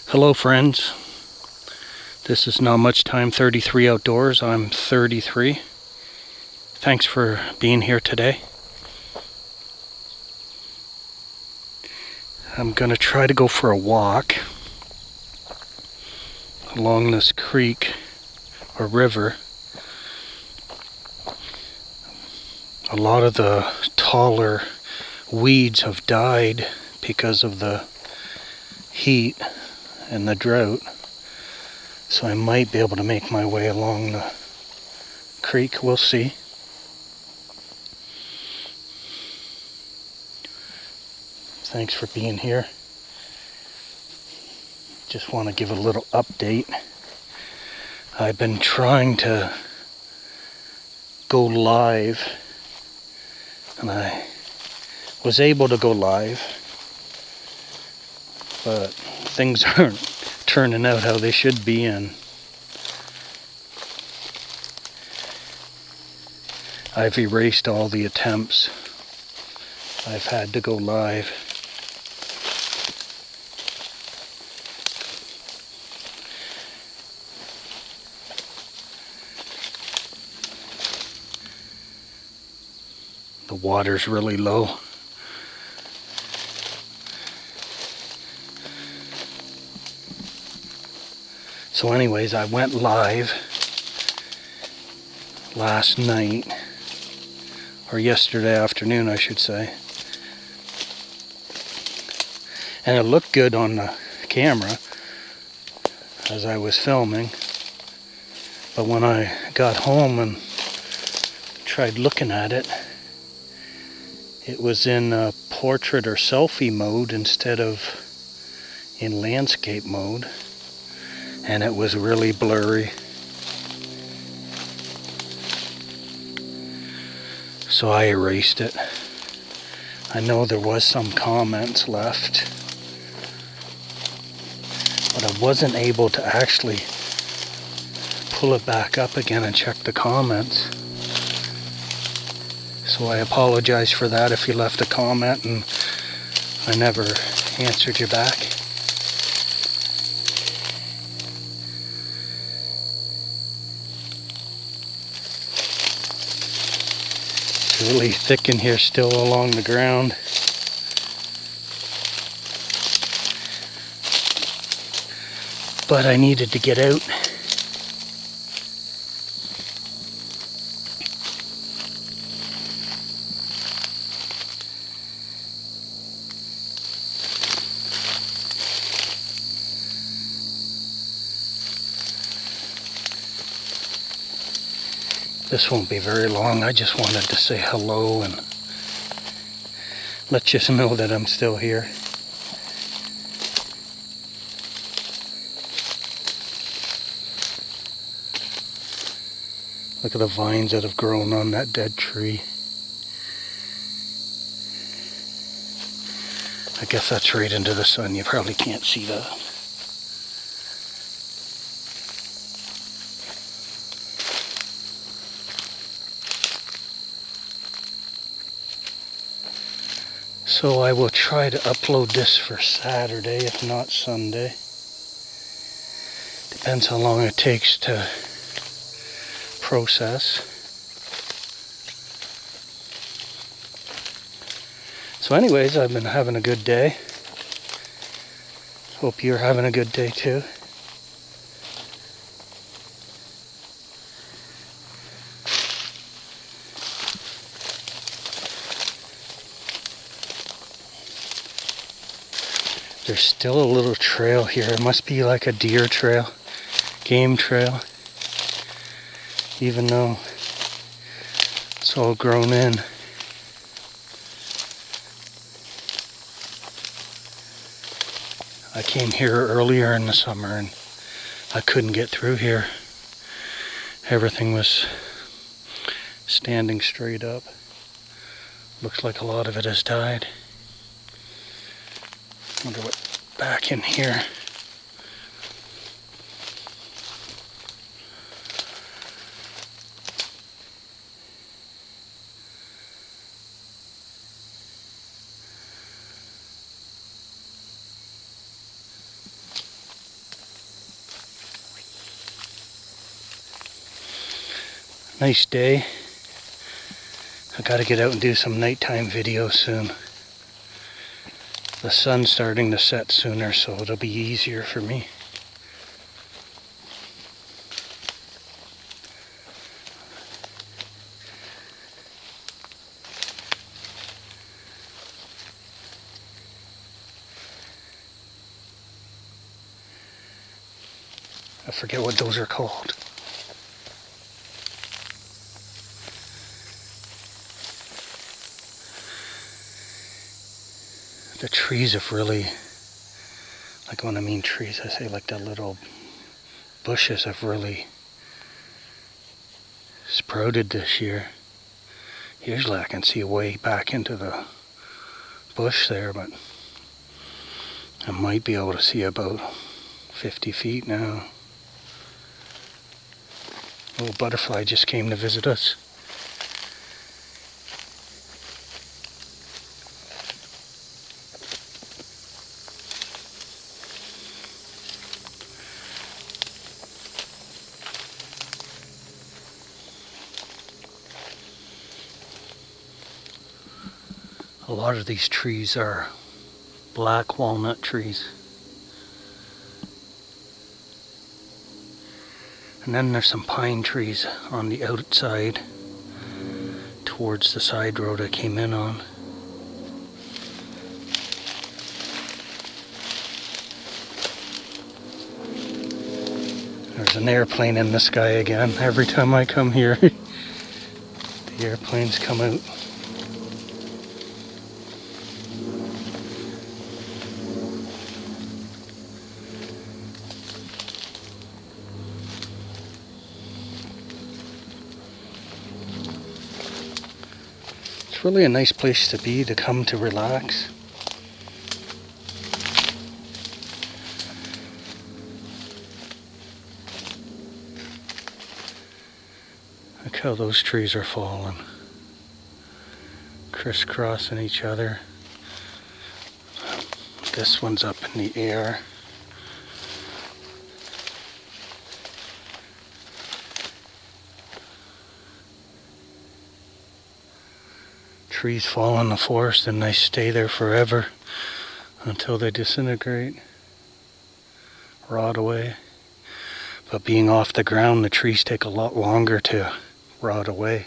Hello friends, this is Not Much Time 33 Outdoors. I'm 33. Thanks for being here today. I'm gonna try to go for a walk along this creek or river. A lot of the taller weeds have died because of the heat and the drought. So I might be able to make my way along the creek, we'll see. Thanks for being here. Just want to give a little update. I've been trying to go live, and I was able to go live, but things aren't turning out how they should be, and I've erased all the attempts I've had to go live. The water's really low. So anyways, I went live last night, or yesterday afternoon I should say, and it looked good on the camera as I was filming, but when I got home and tried looking at it, it was in portrait or selfie mode instead of in landscape mode, and it was really blurry. So I erased it. I know there was some comments left, but I wasn't able to actually pull it back up again and check the comments. So I apologize for that if you left a comment and I never answered you back. It's really thick in here still along the ground. But I needed to get out. This won't be very long. I just wanted to say hello and let you know that I'm still here. Look at the vines that have grown on that dead tree. I guess that's right into the sun. You probably can't see that. So I will try to upload this for Saturday, if not Sunday. Depends how long it takes to process. So anyways, I've been having a good day. Hope you're having a good day too. There's still a little trail here. It must be like a deer trail, game trail, even though it's all grown in. I came here earlier in the summer and I couldn't get through here. Everything was standing straight up. Looks like a lot of it has died. Wonder what's back in here. Nice day. I gotta get out and do some nighttime videos soon. The sun's starting to set sooner, so it'll be easier for me. I forget what those are called. The trees have really, like when I mean trees, I say like the little bushes have really sprouted this year. Usually I can see way back into the bush there, but I might be able to see about 50 feet now. A little butterfly just came to visit us. A lot of these trees are black walnut trees. And then there's some pine trees on the outside towards the side road I came in on. There's an airplane in the sky again. Every time I come here, the airplanes come out. It's really a nice place to be, to come to relax. Look how those trees are falling, crisscrossing each other. This one's up in the air. Trees fall in the forest and they stay there forever until they disintegrate, rot away. But being off the ground, the trees take a lot longer to rot away.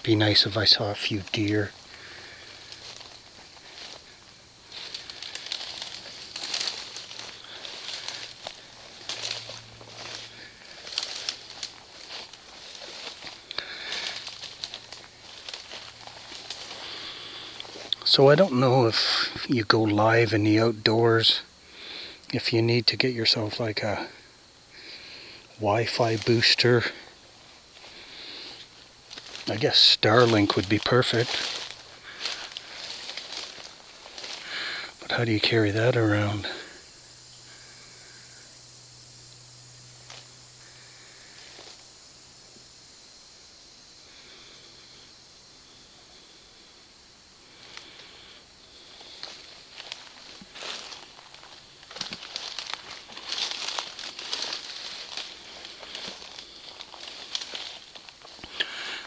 Be nice if I saw a few deer. So I don't know if you go live in the outdoors, if you need to get yourself like a Wi-Fi booster. I guess Starlink would be perfect. But how do you carry that around?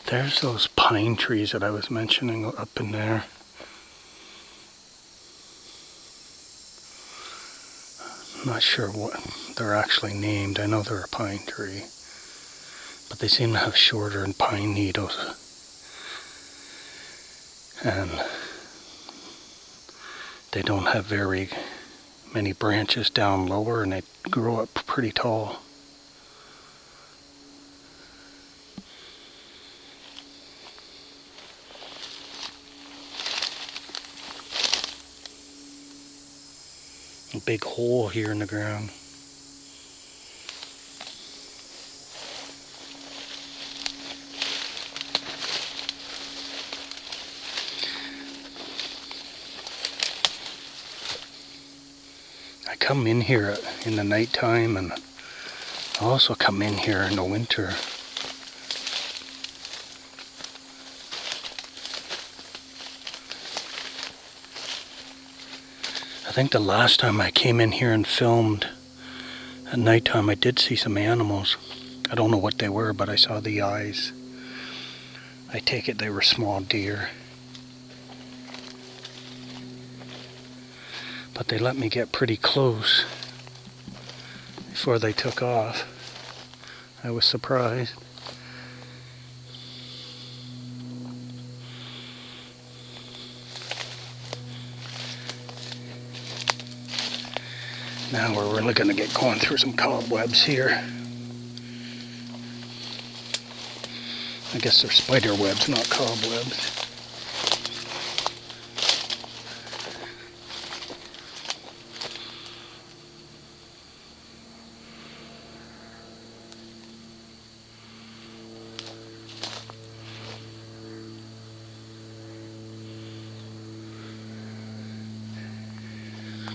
There's those pine trees that I was mentioning up in there. I'm not sure what they're actually named. I know they're a pine tree, but they seem to have shorter pine needles. And they don't have very many branches down lower, and they grow up pretty tall. A big hole here in the ground. I come in here in the nighttime, and I also come in here in the winter I think the last time I came in here and filmed at nighttime, I did see some animals. I don't know what they were, but I saw the eyes. I take it they were small deer. But they let me get pretty close before they took off. I was surprised. Now we're really going to get going through some cobwebs here. I guess they're spider webs, not cobwebs.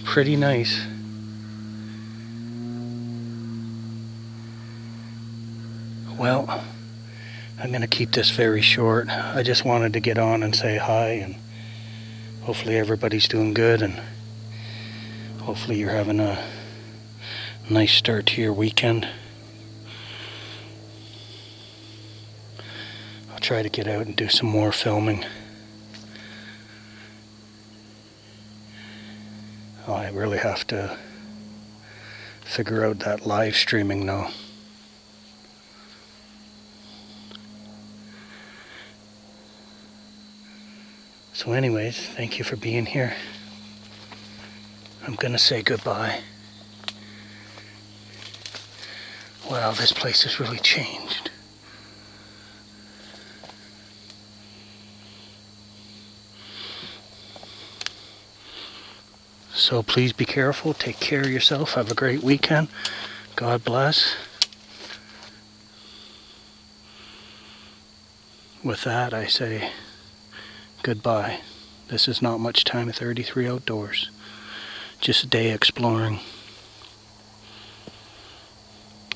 Pretty nice. Well, I'm going to keep this very short. I just wanted to get on and say hi, and hopefully everybody's doing good, and hopefully you're having a nice start to your weekend. I'll try to get out and do some more filming. I really have to figure out that live streaming now. So anyways, thank you for being here. I'm gonna say goodbye. Wow, this place has really changed. So please be careful, take care of yourself, have a great weekend. God bless. With that, I say goodbye. This is Not Much Time at 33 Outdoors. Just a day exploring.